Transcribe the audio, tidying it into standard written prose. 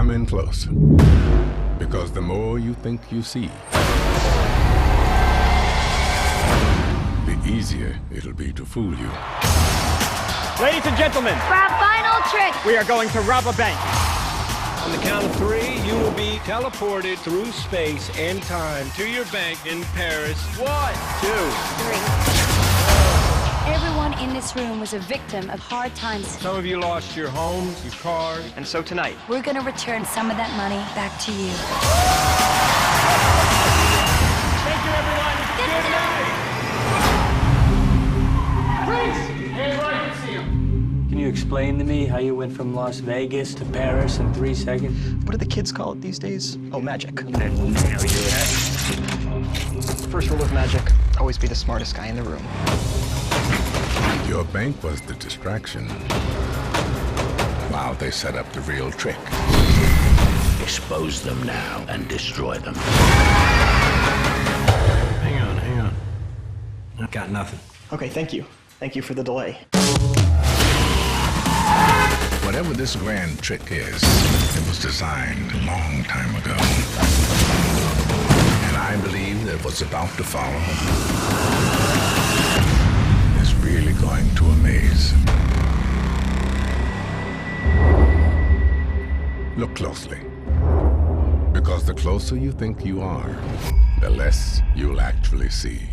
Come in close. Because the more you think you see, the easier it'll be to fool you. Ladies and gentlemen, For our final trick, we are going to rob a bank. On the count of 3, you will be teleported through space and time to your bank in Paris. 1, 2. 3. Everyone in this room was a victim of hard times. Some of you lost your homes, your cars. And so tonight, We're gonna return some of that money back to you. thank you, everyone. Good Can you explain to me how you went from Las Vegas to Paris in 3 seconds? What do the kids call it these days? Oh, magic. First rule of magic, Always be the smartest guy in the room. Your bank was the distraction while they set up the real trick. Expose them now and destroy them. Hang on. I've got nothing. Okay, thank you. Thank you for the delay. Whatever this grand trick is, it was designed a long time ago. And I believe that what's about to follow is really going to amaze. Look closely. Because the closer you think you are, the less you'll actually see.